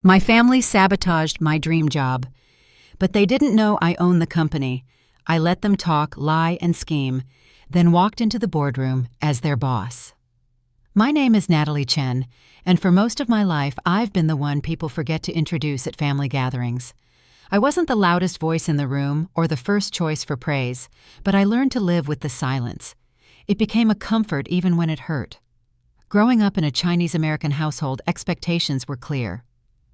My family sabotaged my dream job, but they didn't know I owned the company. I let them talk, lie, and scheme, then walked into the boardroom as their boss. My name is Natalie Chen, and for most of my life, I've been the one people forget to introduce at family gatherings. I wasn't the loudest voice in the room or the first choice for praise, but I learned to live with the silence. It became a comfort even when it hurt. Growing up in a Chinese-American household, expectations were clear.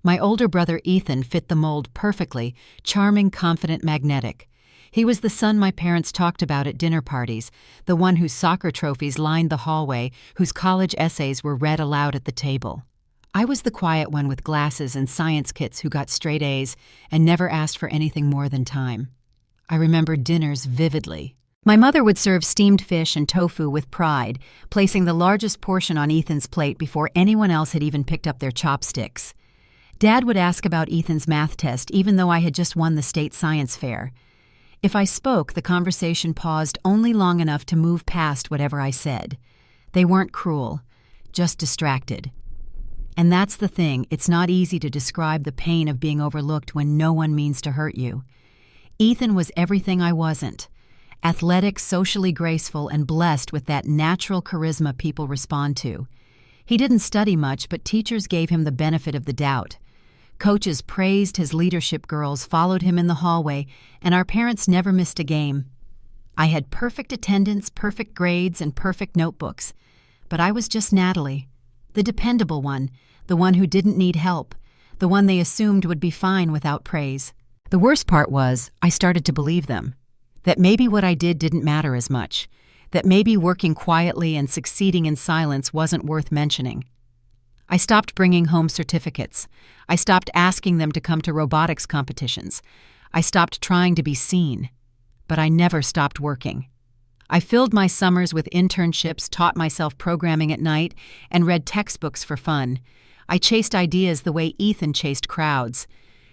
My older brother Ethan fit the mold perfectly, charming, confident, magnetic. He was the son my parents talked about at dinner parties, the one whose soccer trophies lined the hallway, whose college essays were read aloud at the table. I was the quiet one with glasses and science kits who got straight A's and never asked for anything more than time. I remember dinners vividly. My mother would serve steamed fish and tofu with pride, placing the largest portion on Ethan's plate before anyone else had even picked up their chopsticks. Dad would ask about Ethan's math test even though I had just won the state science fair. If I spoke, the conversation paused only long enough to move past whatever I said. They weren't cruel, just distracted. And that's the thing, it's not easy to describe the pain of being overlooked when no one means to hurt you. Ethan was everything I wasn't. Athletic, socially graceful, and blessed with that natural charisma people respond to. He didn't study much, but teachers gave him the benefit of the doubt. Coaches praised his leadership, girls followed him in the hallway, and our parents never missed a game. I had perfect attendance, perfect grades, and perfect notebooks. But I was just Natalie, the dependable one, the one who didn't need help, the one they assumed would be fine without praise. The worst part was, I started to believe them. That maybe what I did didn't matter as much. That maybe working quietly and succeeding in silence wasn't worth mentioning. I stopped bringing home certificates. I stopped asking them to come to robotics competitions. I stopped trying to be seen. But I never stopped working. I filled my summers with internships, taught myself programming at night, and read textbooks for fun. I chased ideas the way Ethan chased crowds.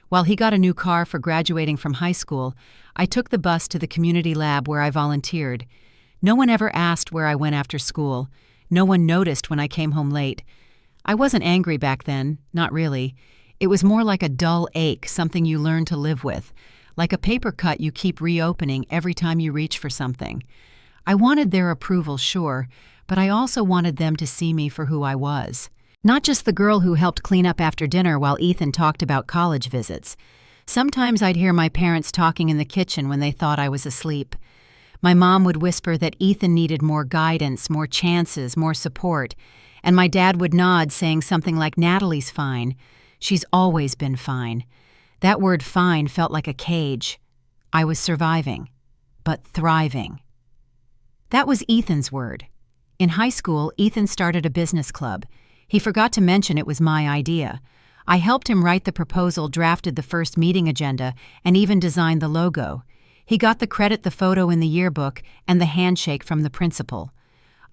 While he got a new car for graduating from high school, I took the bus to the community lab where I volunteered. No one ever asked where I went after school. No one noticed when I came home late. I wasn't angry back then, not really. It was more like a dull ache, something you learn to live with, like a paper cut you keep reopening every time you reach for something. I wanted their approval, sure, but I also wanted them to see me for who I was. Not just the girl who helped clean up after dinner while Ethan talked about college visits. Sometimes I'd hear my parents talking in the kitchen when they thought I was asleep. My mom would whisper that Ethan needed more guidance, more chances, more support, and my dad would nod, saying something like, "Natalie's fine. She's always been fine." That word fine felt like a cage. I was surviving, but thriving. That was Ethan's word. In high school, Ethan started a business club. He forgot to mention it was my idea. I helped him write the proposal, drafted the first meeting agenda, and even designed the logo. He got the credit, the photo in the yearbook, and the handshake from the principal.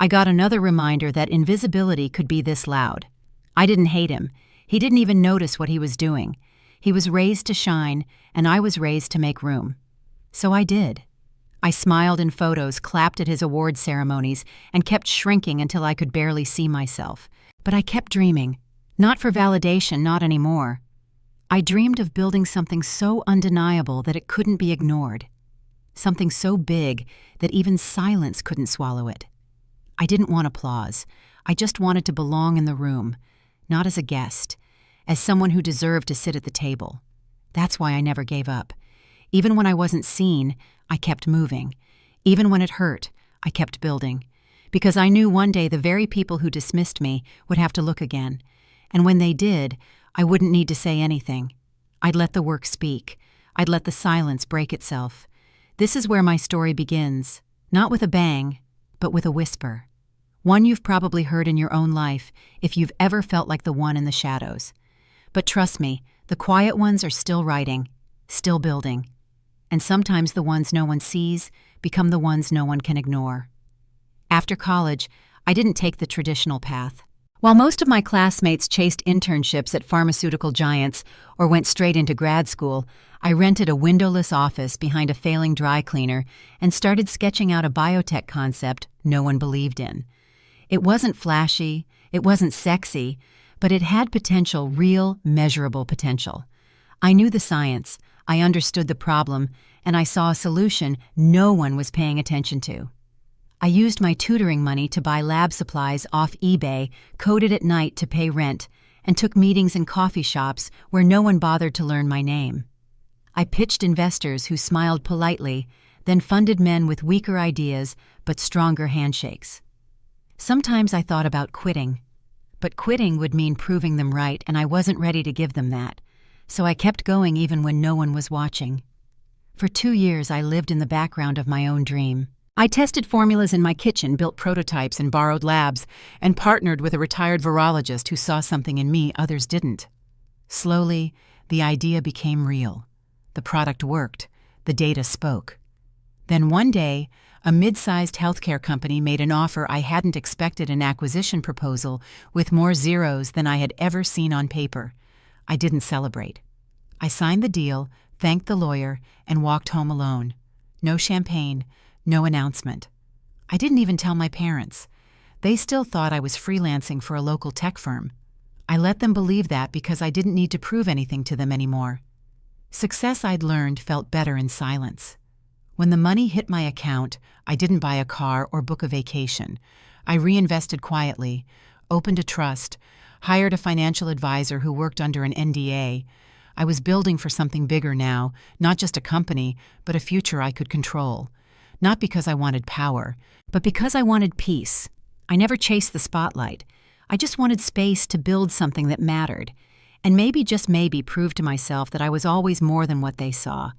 I got another reminder that invisibility could be this loud. I didn't hate him. He didn't even notice what he was doing. He was raised to shine, and I was raised to make room. So I did. I smiled in photos, clapped at his award ceremonies, and kept shrinking until I could barely see myself. But I kept dreaming. Not for validation, not anymore. I dreamed of building something so undeniable that it couldn't be ignored. Something so big that even silence couldn't swallow it. I didn't want applause. I just wanted to belong in the room, not as a guest, as someone who deserved to sit at the table. That's why I never gave up. Even when I wasn't seen, I kept moving. Even when it hurt, I kept building. Because I knew one day the very people who dismissed me would have to look again. And when they did, I wouldn't need to say anything. I'd let the work speak. I'd let the silence break itself. This is where my story begins, not with a bang, but with a whisper. One you've probably heard in your own life if you've ever felt like the one in the shadows. But trust me, the quiet ones are still writing, still building. And sometimes the ones no one sees become the ones no one can ignore. After college, I didn't take the traditional path. While most of my classmates chased internships at pharmaceutical giants or went straight into grad school, I rented a windowless office behind a failing dry cleaner and started sketching out a biotech concept no one believed in. It wasn't flashy, it wasn't sexy, But it had potential, real, measurable potential. I knew the science, I understood the problem, and I saw a solution no one was paying attention to. I used my tutoring money to buy lab supplies off eBay, coded at night to pay rent, and took meetings in coffee shops where no one bothered to learn my name. I pitched investors who smiled politely, then funded men with weaker ideas but stronger handshakes. Sometimes I thought about quitting, but quitting would mean proving them right, and I wasn't ready to give them that. So I kept going even when no one was watching. For 2 years, I lived in the background of my own dream. I tested formulas in my kitchen, built prototypes in borrowed labs, and partnered with a retired virologist who saw something in me others didn't. Slowly, the idea became real. The product worked. The data spoke. Then one day, a mid-sized healthcare company made an offer I hadn't expected, an acquisition proposal with more zeros than I had ever seen on paper. I didn't celebrate. I signed the deal, thanked the lawyer, and walked home alone. No champagne, no announcement. I didn't even tell my parents. They still thought I was freelancing for a local tech firm. I let them believe that because I didn't need to prove anything to them anymore. Success, I'd learned, felt better in silence. When the money hit my account, I didn't buy a car or book a vacation. I reinvested quietly, opened a trust, hired a financial advisor who worked under an NDA. I was building for something bigger now, not just a company, but a future I could control. Not because I wanted power, but because I wanted peace. I never chased the spotlight. I just wanted space to build something that mattered, and maybe, just maybe, prove to myself that I was always more than what they saw.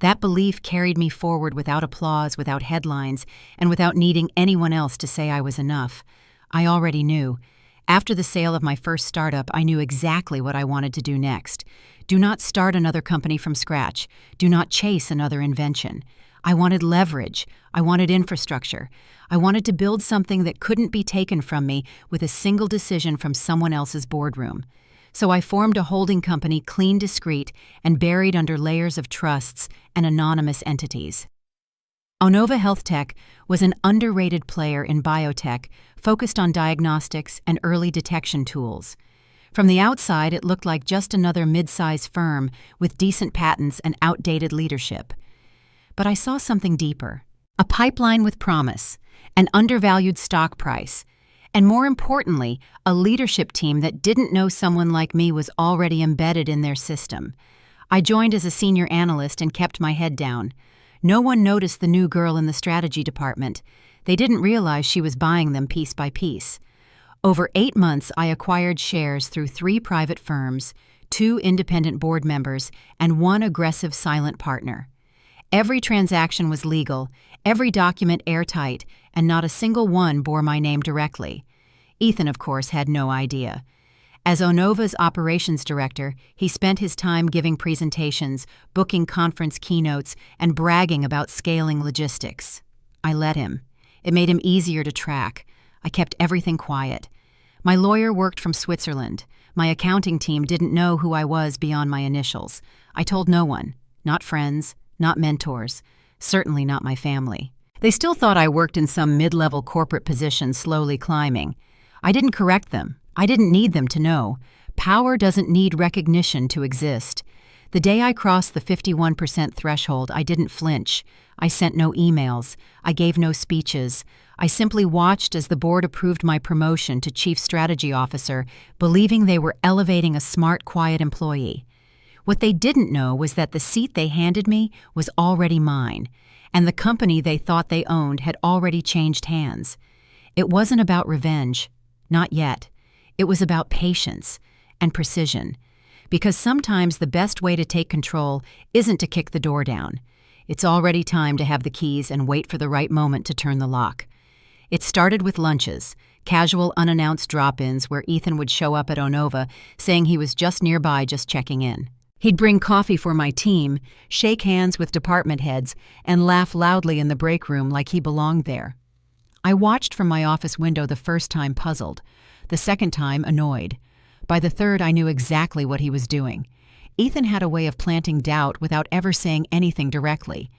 That belief carried me forward without applause, without headlines, and without needing anyone else to say I was enough. I already knew. After the sale of my first startup, I knew exactly what I wanted to do next. Do not start another company from scratch. Do not chase another invention. I wanted leverage. I wanted infrastructure. I wanted to build something that couldn't be taken from me with a single decision from someone else's boardroom. So I formed a holding company, clean, discreet, and buried under layers of trusts and anonymous entities. Onova Health Tech was an underrated player in biotech, focused on diagnostics and early detection tools. From the outside, it looked like just another mid-size firm with decent patents and outdated leadership. But I saw something deeper. A pipeline with promise, an undervalued stock price, and more importantly, a leadership team that didn't know someone like me was already embedded in their system. I joined as a senior analyst and kept my head down. No one noticed the new girl in the strategy department. They didn't realize she was buying them piece by piece. Over 8 months, I acquired shares through 3 private firms, 2 independent board members, and 1 aggressive silent partner. Every transaction was legal, every document airtight, and not a single one bore my name directly. Ethan, of course, had no idea. As Onova's operations director, he spent his time giving presentations, booking conference keynotes, and bragging about scaling logistics. I let him. It made him easier to track. I kept everything quiet. My lawyer worked from Switzerland. My accounting team didn't know who I was beyond my initials. I told no one, not friends, not mentors, certainly not my family. They still thought I worked in some mid-level corporate position slowly climbing. I didn't correct them. I didn't need them to know. Power doesn't need recognition to exist. The day I crossed the 51% threshold, I didn't flinch. I sent no emails. I gave no speeches. I simply watched as the board approved my promotion to Chief Strategy Officer, believing they were elevating a smart, quiet employee. What they didn't know was that the seat they handed me was already mine, and the company they thought they owned had already changed hands. It wasn't about revenge. Not yet. It was about patience and precision, because sometimes the best way to take control isn't to kick the door down. It's already time to have the keys and wait for the right moment to turn the lock. It started with lunches, casual unannounced drop-ins where Ethan would show up at Onova saying he was just nearby, just checking in. He'd bring coffee for my team, shake hands with department heads, and laugh loudly in the break room like he belonged there. I watched from my office window the first time puzzled, the second time annoyed. By the third, I knew exactly what he was doing. Ethan had a way of planting doubt without ever saying anything directly.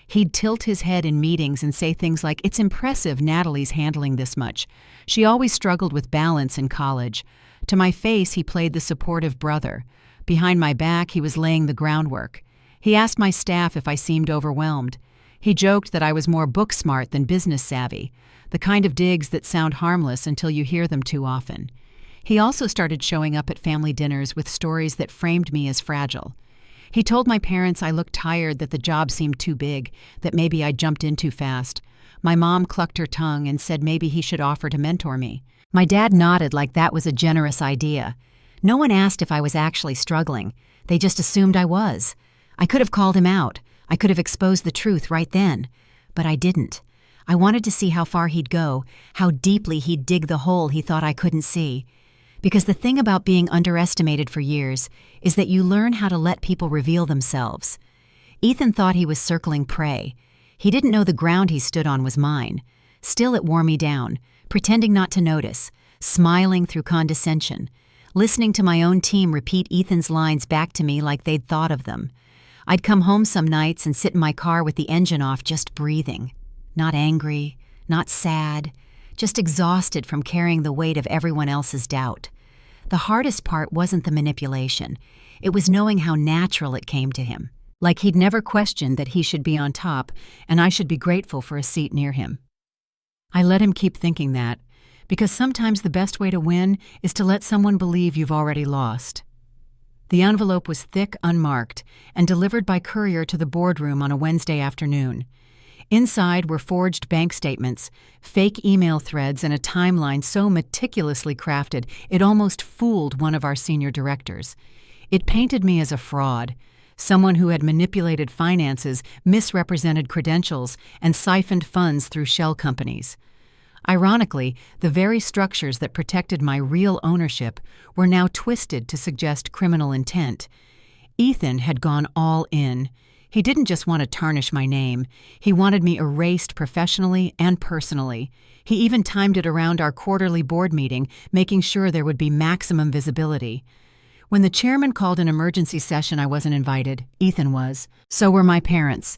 He'd tilt his head in meetings and say things like, "It's impressive Natalie's handling this much. She always struggled with balance in college. To my face, he played the supportive brother. Behind my back, he was laying the groundwork. He asked my staff if I seemed overwhelmed. He joked that I was more book smart than business savvy, the kind of digs that sound harmless until you hear them too often. He also started showing up at family dinners with stories that framed me as fragile. He told my parents I looked tired, that the job seemed too big, that maybe I jumped in too fast. My mom clucked her tongue and said maybe he should offer to mentor me. My dad nodded like that was a generous idea. No one asked if I was actually struggling. They just assumed I was. I could have called him out. I could have exposed the truth right then. But I didn't. I wanted to see how far he'd go, how deeply he'd dig the hole he thought I couldn't see. Because the thing about being underestimated for years is that you learn how to let people reveal themselves. Ethan thought he was circling prey. He didn't know the ground he stood on was mine. Still, it wore me down, pretending not to notice, smiling through condescension, listening to my own team repeat Ethan's lines back to me like they'd thought of them. I'd come home some nights and sit in my car with the engine off, just breathing. Not angry, not sad, just exhausted from carrying the weight of everyone else's doubt. The hardest part wasn't the manipulation. It was knowing how natural it came to him. Like he'd never questioned that he should be on top and I should be grateful for a seat near him. I let him keep thinking that, because sometimes the best way to win is to let someone believe you've already lost. The envelope was thick, unmarked, and delivered by courier to the boardroom on a Wednesday afternoon. Inside were forged bank statements, fake email threads, and a timeline so meticulously crafted it almost fooled one of our senior directors. It painted me as a fraud, someone who had manipulated finances, misrepresented credentials, and siphoned funds through shell companies. Ironically, the very structures that protected my real ownership were now twisted to suggest criminal intent. Ethan had gone all in. He didn't just want to tarnish my name. He wanted me erased professionally and personally. He even timed it around our quarterly board meeting, making sure there would be maximum visibility. When the chairman called an emergency session, I wasn't invited. Ethan was. So were my parents.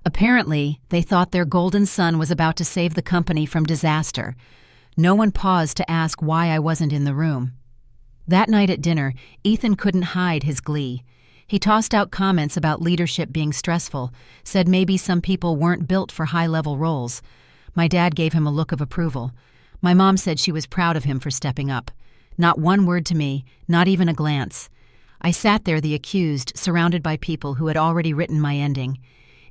Apparently, they thought their golden son was about to save the company from disaster. No one paused to ask why I wasn't in the room. That night at dinner, Ethan couldn't hide his glee. He tossed out comments about leadership being stressful, said maybe some people weren't built for high-level roles. My dad gave him a look of approval. My mom said she was proud of him for stepping up. Not one word to me, not even a glance. I sat there, the accused, surrounded by people who had already written my ending.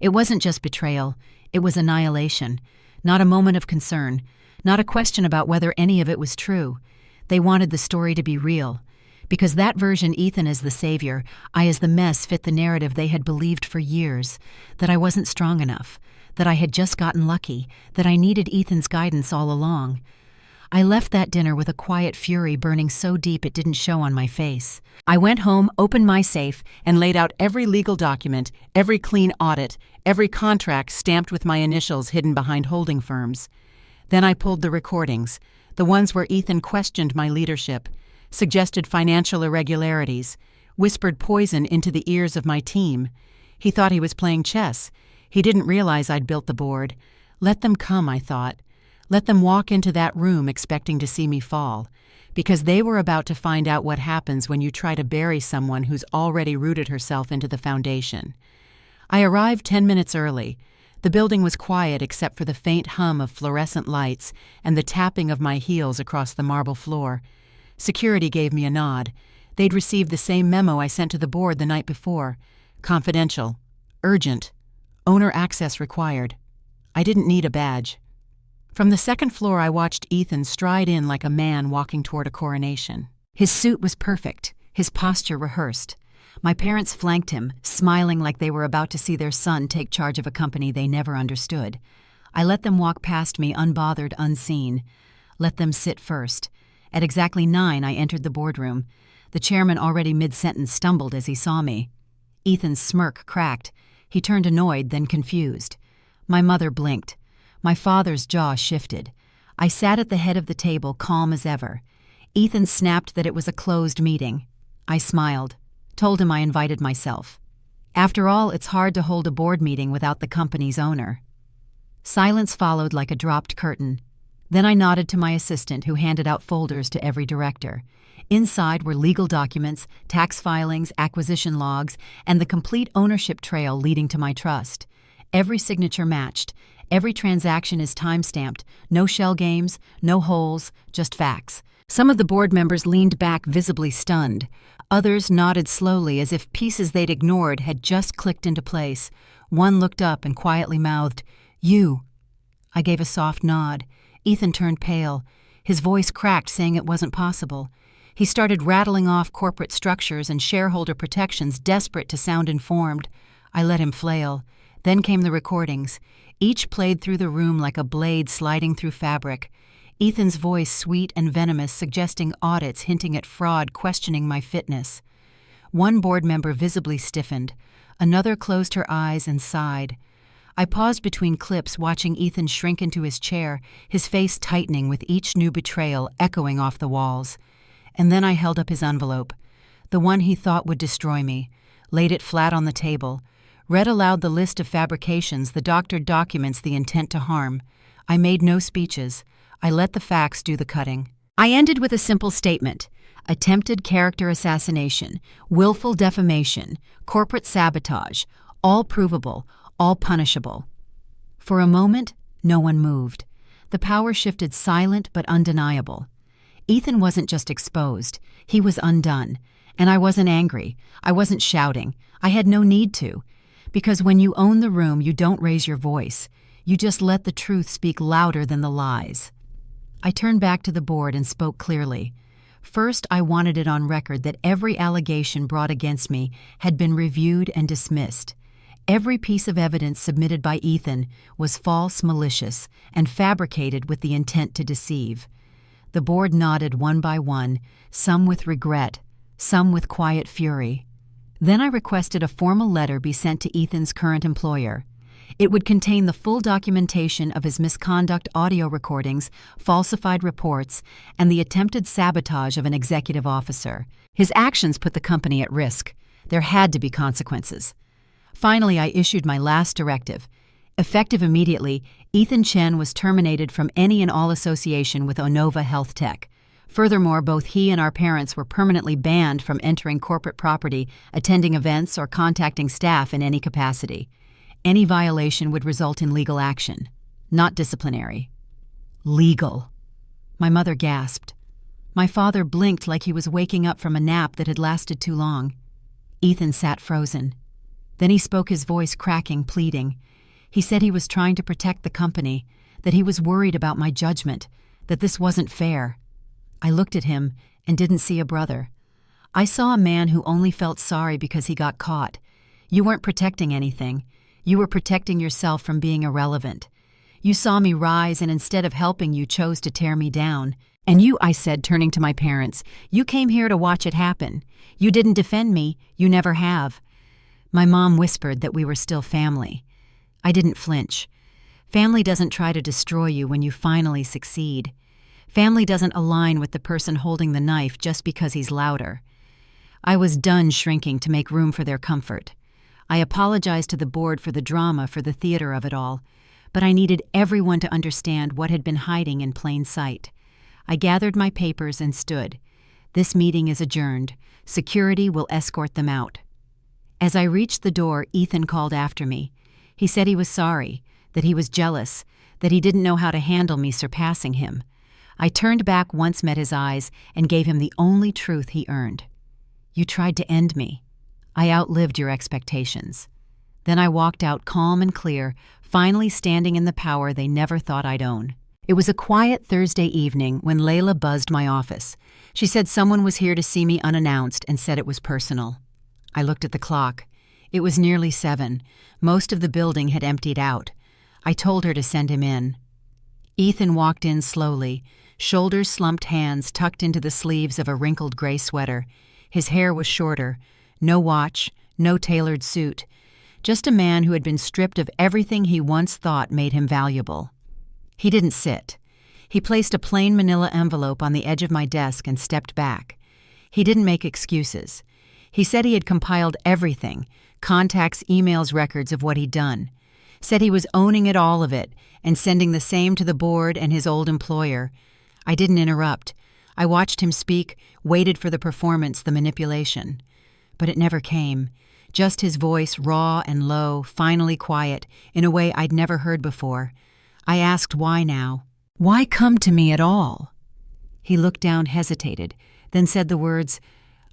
It wasn't just betrayal, it was annihilation. Not a moment of concern, not a question about whether any of it was true. They wanted the story to be real. Because that version, Ethan as the savior, I as the mess, fit the narrative they had believed for years, that I wasn't strong enough, that I had just gotten lucky, that I needed Ethan's guidance all along. I left that dinner with a quiet fury burning so deep it didn't show on my face. I went home, opened my safe, and laid out every legal document, every clean audit, every contract stamped with my initials hidden behind holding firms. Then I pulled the recordings, the ones where Ethan questioned my leadership, suggested financial irregularities, whispered poison into the ears of my team. He thought he was playing chess. He didn't realize I'd built the board. Let them come, I thought. Let them walk into that room expecting to see me fall, because they were about to find out what happens when you try to bury someone who's already rooted herself into the foundation. I arrived 10 minutes early. The building was quiet except for the faint hum of fluorescent lights and the tapping of my heels across the marble floor. Security gave me a nod. They'd received the same memo I sent to the board the night before. Confidential. Urgent. Owner access required. I didn't need a badge. From the second floor, I watched Ethan stride in like a man walking toward a coronation. His suit was perfect, his posture rehearsed. My parents flanked him, smiling like they were about to see their son take charge of a company they never understood. I let them walk past me unbothered, unseen. Let them sit first. At exactly 9, I entered the boardroom. The chairman, already mid-sentence, stumbled as he saw me. Ethan's smirk cracked. He turned annoyed, then confused. My mother blinked. My father's jaw shifted. I sat at the head of the table, calm as ever. Ethan snapped that it was a closed meeting. I smiled, told him I invited myself. After all, it's hard to hold a board meeting without the company's owner. Silence followed like a dropped curtain. Then I nodded to my assistant, who handed out folders to every director. Inside were legal documents, tax filings, acquisition logs, and the complete ownership trail leading to my trust. Every signature matched. Every transaction is time-stamped. No shell games, no holes, just facts. Some of the board members leaned back, visibly stunned. Others nodded slowly, as if pieces they'd ignored had just clicked into place. One looked up and quietly mouthed, "You." I gave a soft nod. Ethan turned pale. His voice cracked, saying it wasn't possible. He started rattling off corporate structures and shareholder protections, desperate to sound informed. I let him flail. Then came the recordings. Each played through the room like a blade sliding through fabric. Ethan's voice, sweet and venomous, suggesting audits, hinting at fraud, questioning my fitness. One board member visibly stiffened. Another closed her eyes and sighed. I paused between clips, watching Ethan shrink into his chair, his face tightening with each new betrayal echoing off the walls. And then I held up his envelope, the one he thought would destroy me, laid it flat on the table, read aloud the list of fabrications, the doctored documents, the intent to harm. I made no speeches. I let the facts do the cutting. I ended with a simple statement: attempted character assassination, willful defamation, corporate sabotage, all provable, all punishable. For a moment, no one moved. The power shifted, silent but undeniable. Ethan wasn't just exposed, he was undone. And I wasn't angry. I wasn't shouting. I had no need to. Because when you own the room, you don't raise your voice. You just let the truth speak louder than the lies. I turned back to the board and spoke clearly. First, I wanted it on record that every allegation brought against me had been reviewed and dismissed. Every piece of evidence submitted by Ethan was false, malicious, and fabricated with the intent to deceive. The board nodded one by one, some with regret, some with quiet fury. Then I requested a formal letter be sent to Ethan's current employer. It would contain the full documentation of his misconduct audio recordings, falsified reports, and the attempted sabotage of an executive officer. His actions put the company at risk. There had to be consequences. Finally, I issued my last directive. Effective immediately, Ethan Chen was terminated from any and all association with Onova Health Tech. Furthermore, both he and our parents were permanently banned from entering corporate property, attending events, or contacting staff in any capacity. Any violation would result in legal action, not disciplinary. Legal. My mother gasped. My father blinked like he was waking up from a nap that had lasted too long. Ethan sat frozen. Then he spoke, his voice cracking, pleading. He said he was trying to protect the company, that he was worried about my judgment, that this wasn't fair. I looked at him and didn't see a brother. I saw a man who only felt sorry because he got caught. You weren't protecting anything. You were protecting yourself from being irrelevant. You saw me rise, and instead of helping, you chose to tear me down. And you, I said, turning to my parents, you came here to watch it happen. You didn't defend me. You never have. My mom whispered that we were still family. I didn't flinch. Family doesn't try to destroy you when you finally succeed. Family doesn't align with the person holding the knife just because he's louder. I was done shrinking to make room for their comfort. I apologized to the board for the drama, for the theater of it all, but I needed everyone to understand what had been hiding in plain sight. I gathered my papers and stood. This meeting is adjourned. Security will escort them out. As I reached the door, Ethan called after me. He said he was sorry, that he was jealous, that he didn't know how to handle me surpassing him. I turned back once, met his eyes, and gave him the only truth he earned. You tried to end me. I outlived your expectations. Then I walked out calm and clear, finally standing in the power they never thought I'd own. It was a quiet Thursday evening when Layla buzzed my office. She said someone was here to see me unannounced and said it was personal. I looked at the clock. It was nearly 7. Most of the building had emptied out. I told her to send him in. Ethan walked in slowly, shoulders slumped, hands tucked into the sleeves of a wrinkled gray sweater. His hair was shorter. No watch, no tailored suit. Just a man who had been stripped of everything he once thought made him valuable. He didn't sit. He placed a plain manila envelope on the edge of my desk and stepped back. He didn't make excuses. He said he had compiled everything, contacts, emails, records of what he'd done. said he was owning all of it and sending the same to the board and his old employer. I didn't interrupt. I watched him speak, waited for the performance, the manipulation. But it never came. Just his voice, raw and low, finally quiet, in a way I'd never heard before. I asked why now. Why come to me at all? He looked down, hesitated, then said the words,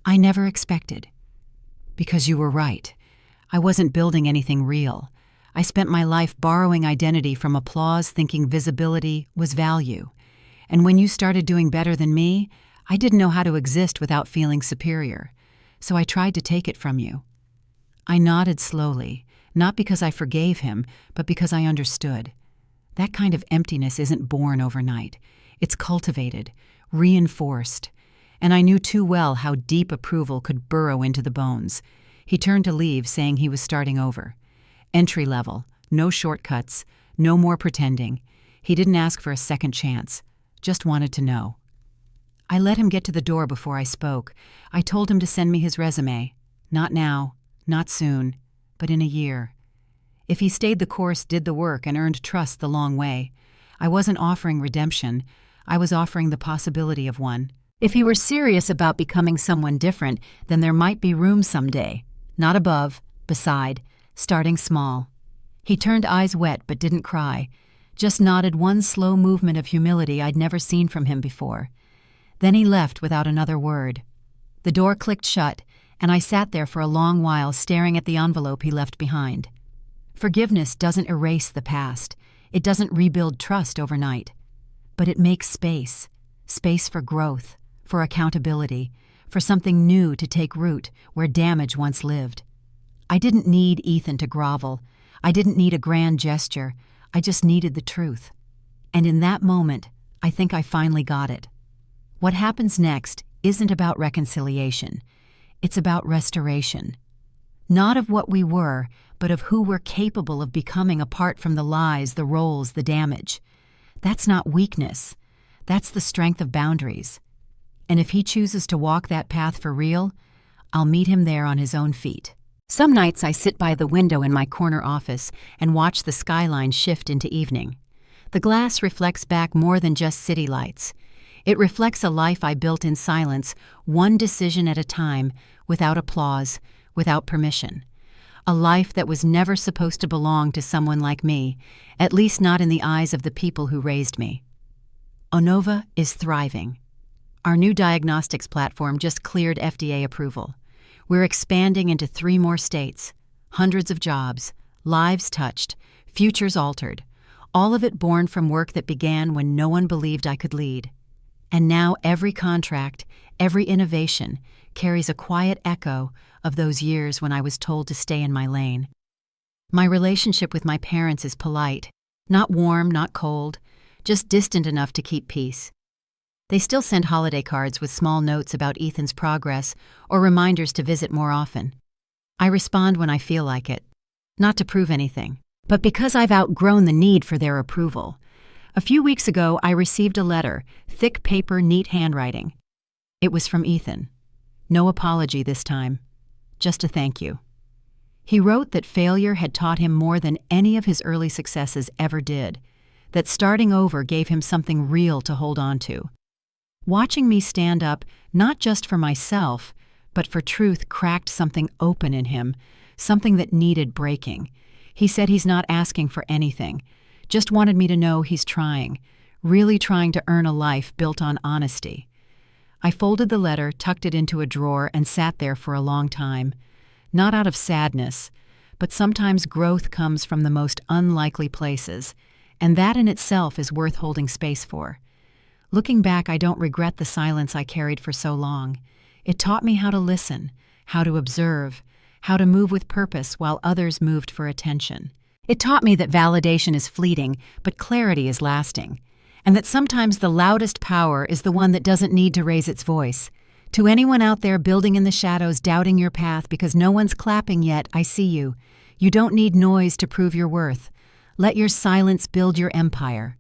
"I never expected." "Because you were right. I wasn't building anything real. I spent my life borrowing identity from applause, thinking visibility was value. And when you started doing better than me, I didn't know how to exist without feeling superior. So I tried to take it from you." I nodded slowly, not because I forgave him, but because I understood. That kind of emptiness isn't born overnight. It's cultivated, reinforced. And I knew too well how deep approval could burrow into the bones. He turned to leave, saying he was starting over. Entry level, no shortcuts, no more pretending. He didn't ask for a second chance, just wanted to know. I let him get to the door before I spoke. I told him to send me his resume. Not now, not soon, but in a year. If he stayed the course, did the work, and earned trust the long way, I wasn't offering redemption. I was offering the possibility of one. If he were serious about becoming someone different, then there might be room someday. Not above, beside, starting small. He turned eyes wet but didn't cry, just nodded, one slow movement of humility I'd never seen from him before. Then he left without another word. The door clicked shut, and I sat there for a long while staring at the envelope he left behind. Forgiveness doesn't erase the past. It doesn't rebuild trust overnight. But it makes space. Space for growth, for accountability, for something new to take root where damage once lived. I didn't need Ethan to grovel. I didn't need a grand gesture. I just needed the truth. And in that moment, I think I finally got it. What happens next isn't about reconciliation. It's about restoration. Not of what we were, but of who we're capable of becoming apart from the lies, the roles, the damage. That's not weakness. That's the strength of boundaries. And if he chooses to walk that path for real, I'll meet him there on his own feet. Some nights I sit by the window in my corner office and watch the skyline shift into evening. The glass reflects back more than just city lights. It reflects a life I built in silence, one decision at a time, without applause, without permission. A life that was never supposed to belong to someone like me, at least not in the eyes of the people who raised me. Onova is thriving. Our new diagnostics platform just cleared FDA approval. We're expanding into 3 more states, hundreds of jobs, lives touched, futures altered, all of it born from work that began when no one believed I could lead. And now every contract, every innovation, carries a quiet echo of those years when I was told to stay in my lane. My relationship with my parents is polite, not warm, not cold, just distant enough to keep peace. They still send holiday cards with small notes about Ethan's progress or reminders to visit more often. I respond when I feel like it, not to prove anything, but because I've outgrown the need for their approval. A few weeks ago, I received a letter, thick paper, neat handwriting. It was from Ethan. No apology this time, just a thank you. He wrote that failure had taught him more than any of his early successes ever did, that starting over gave him something real to hold on to. Watching me stand up, not just for myself, but for truth, cracked something open in him, something that needed breaking. He said he's not asking for anything, just wanted me to know he's trying, really trying to earn a life built on honesty. I folded the letter, tucked it into a drawer, and sat there for a long time. Not out of sadness, but sometimes growth comes from the most unlikely places, and that in itself is worth holding space for. Looking back, I don't regret the silence I carried for so long. It taught me how to listen, how to observe, how to move with purpose while others moved for attention. It taught me that validation is fleeting, but clarity is lasting, and that sometimes the loudest power is the one that doesn't need to raise its voice. To anyone out there building in the shadows, doubting your path because no one's clapping yet, I see you. You don't need noise to prove your worth. Let your silence build your empire.